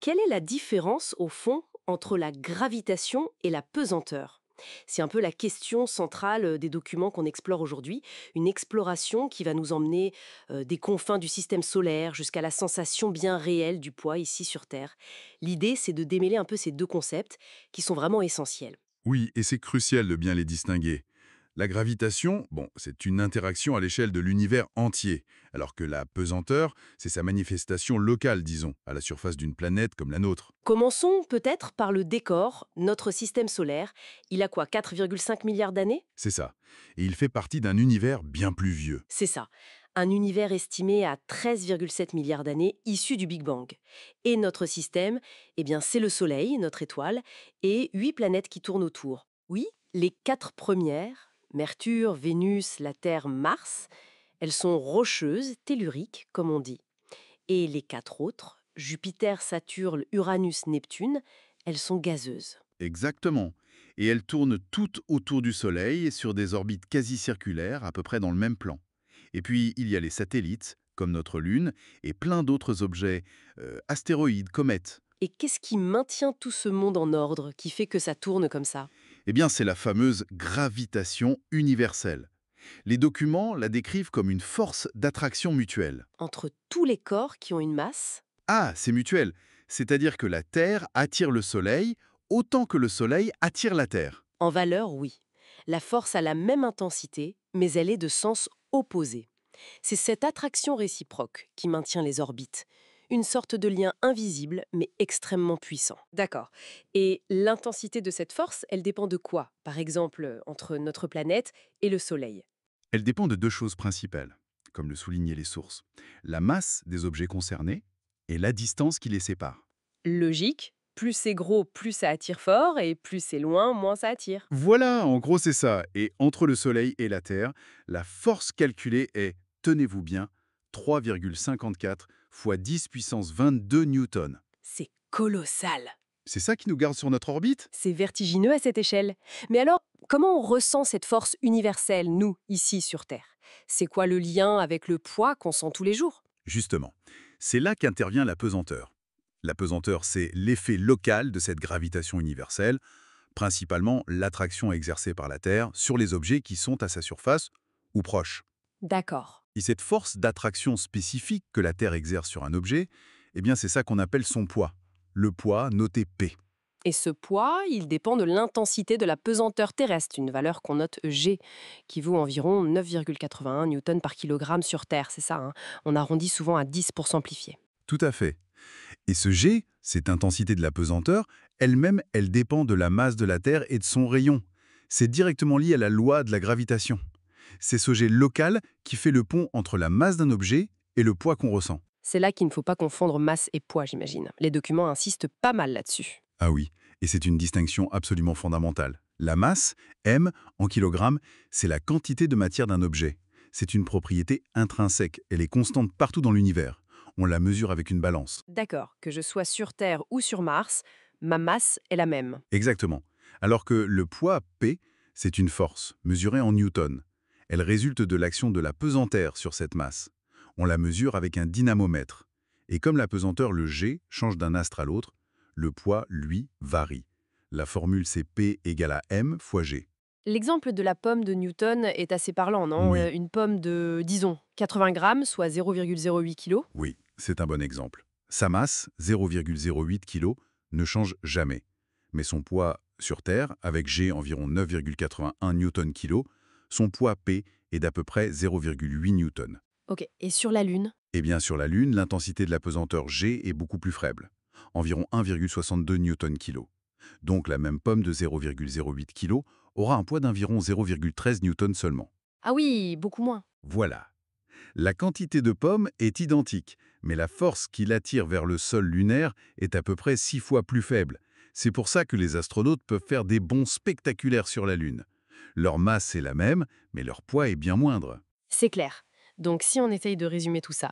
Quelle est la différence, au fond, entre la gravitation et la pesanteur? C'est un peu la question centrale des documents qu'on explore aujourd'hui, une exploration qui va nous emmener des confins du système solaire jusqu'à la sensation bien réelle du poids ici sur Terre. L'idée, c'est de démêler un peu ces deux concepts qui sont vraiment essentiels. Oui, et c'est crucial de bien les distinguer. La gravitation, bon, c'est une interaction à l'échelle de l'univers entier, alors que la pesanteur, c'est sa manifestation locale, disons, à la surface d'une planète comme la nôtre. Commençons peut-être par le décor, notre système solaire. Il a quoi, 4,5 milliards d'années? C'est ça. Et il fait partie d'un univers bien plus vieux. C'est ça. Un univers estimé à 13,7 milliards d'années issu du Big Bang. Et notre système, eh bien, c'est le Soleil, notre étoile, et 8 planètes qui tournent autour. Oui, les 4 premières, Mercure, Vénus, la Terre, Mars, elles sont rocheuses, telluriques, comme on dit. Et les 4 autres, Jupiter, Saturne, Uranus, Neptune, elles sont gazeuses. Exactement. Et elles tournent toutes autour du Soleil sur des orbites quasi circulaires, à peu près dans le même plan. Et puis, il y a les satellites, comme notre Lune, et plein d'autres objets, astéroïdes, comètes. Et qu'est-ce qui maintient tout ce monde en ordre, qui fait que ça tourne comme ça? Eh bien, c'est la fameuse gravitation universelle. Les documents la décrivent comme une force d'attraction mutuelle. Entre tous les corps qui ont une masse, Ah, c'est mutuel. C'est-à-dire que la Terre attire le Soleil autant que le Soleil attire la Terre. en valeur, oui. La force a la même intensité, mais elle est de sens opposé. C'est cette attraction réciproque qui maintient les orbites. Une sorte de lien invisible, mais extrêmement puissant. D'accord. Et l'intensité de cette force, elle dépend de quoi? Par exemple, entre notre planète et le Soleil. Elle dépend de deux choses principales, comme le soulignaient les sources. La masse des objets concernés et la distance qui les sépare. Logique, plus c'est gros, plus ça attire fort, et plus c'est loin, moins ça attire. Voilà, en gros c'est ça. Et entre le Soleil et la Terre, la force calculée est, tenez-vous bien, 3,54 fois 10 puissance 22 newtons. C'est colossal. C'est ça qui nous garde sur notre orbite? C'est vertigineux à cette échelle. Mais alors, comment on ressent cette force universelle, nous, ici sur Terre? C'est quoi le lien avec le poids qu'on sent tous les jours? Justement, c'est là qu'intervient la pesanteur. La pesanteur, c'est l'effet local de cette gravitation universelle, principalement l'attraction exercée par la Terre sur les objets qui sont à sa surface ou proches. D'accord. Et cette force d'attraction spécifique que la Terre exerce sur un objet, eh bien c'est ça qu'on appelle son poids. Le poids noté P. Et ce poids, il dépend de l'intensité de la pesanteur terrestre, une valeur qu'on note G, qui vaut environ 9,81 newtons par kilogramme sur Terre, c'est ça, hein? On arrondit souvent à 10 pour simplifier. Tout à fait. Et ce G, cette intensité de la pesanteur, elle-même, elle dépend de la masse de la Terre et de son rayon. C'est directement lié à la loi de la gravitation. C'est ce G local qui fait le pont entre la masse d'un objet et le poids qu'on ressent. C'est là qu'il ne faut pas confondre masse et poids, j'imagine. Les documents insistent pas mal là-dessus. Ah oui, et c'est une distinction absolument fondamentale. La masse, M, en kilogrammes, c'est la quantité de matière d'un objet. C'est une propriété intrinsèque, elle est constante partout dans l'univers. On la mesure avec une balance. D'accord, que je sois sur Terre ou sur Mars, ma masse est la même. Exactement. Alors que le poids, P, c'est une force, mesurée en newtons. Elle résulte de l'action de la pesanteur sur cette masse. On la mesure avec un dynamomètre. Et comme la pesanteur, le G, change d'un astre à l'autre, le poids, lui, varie. La formule, c'est P égale à M fois G. L'exemple de la pomme de Newton est assez parlant, non? Oui, Une pomme de, disons, 80 grammes, soit 0,08 kg. oui, c'est un bon exemple. Sa masse, 0,08 kg, ne change jamais. Mais son poids sur Terre, avec G environ 9,81 newton-kg, son poids P est d'à peu près 0,8 newton. Ok, et sur la Lune? Et bien sur la Lune, l'intensité de la pesanteur G est beaucoup plus faible, environ 1,62 newton-kg. Donc la même pomme de 0,08 kg aura un poids d'environ 0,13 newton seulement. Ah oui, beaucoup moins. Voilà. La quantité de pommes est identique, mais la force qui l'attire vers le sol lunaire est à peu près 6 fois plus faible. C'est pour ça que les astronautes peuvent faire des bonds spectaculaires sur la Lune. Leur masse est la même, mais leur poids est bien moindre. C'est clair. Donc si on essaye de résumer tout ça,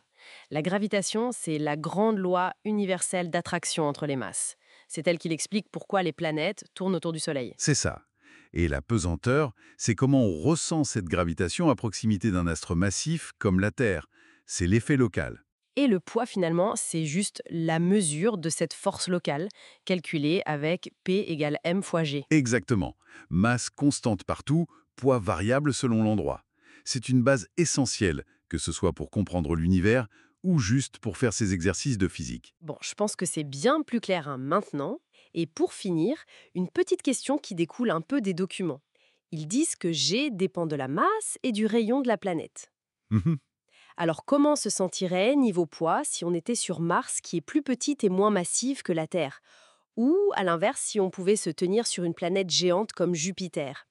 la gravitation, c'est la grande loi universelle d'attraction entre les masses. C'est elle qui explique pourquoi les planètes tournent autour du Soleil. C'est ça. Et la pesanteur, c'est comment on ressent cette gravitation à proximité d'un astre massif comme la Terre. C'est l'effet local. Et le poids, finalement, c'est juste la mesure de cette force locale, calculée avec P égale M fois G. Exactement. Masse constante partout, poids variable selon l'endroit. C'est une base essentielle, que ce soit pour comprendre l'univers ou juste pour faire ces exercices de physique. Bon, je pense que c'est bien plus clair hein, maintenant. Et pour finir, une petite question qui découle un peu des documents. Ils disent que G dépend de la masse et du rayon de la planète. Mhm. Alors comment on se sentirait niveau poids si on était sur Mars qui est plus petite et moins massive que la Terre? Ou à l'inverse si on pouvait se tenir sur une planète géante comme Jupiter?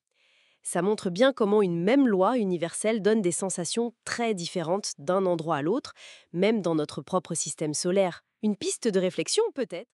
Ça montre bien comment une même loi universelle donne des sensations très différentes d'un endroit à l'autre, même dans notre propre système solaire. Une piste de réflexion peut-être.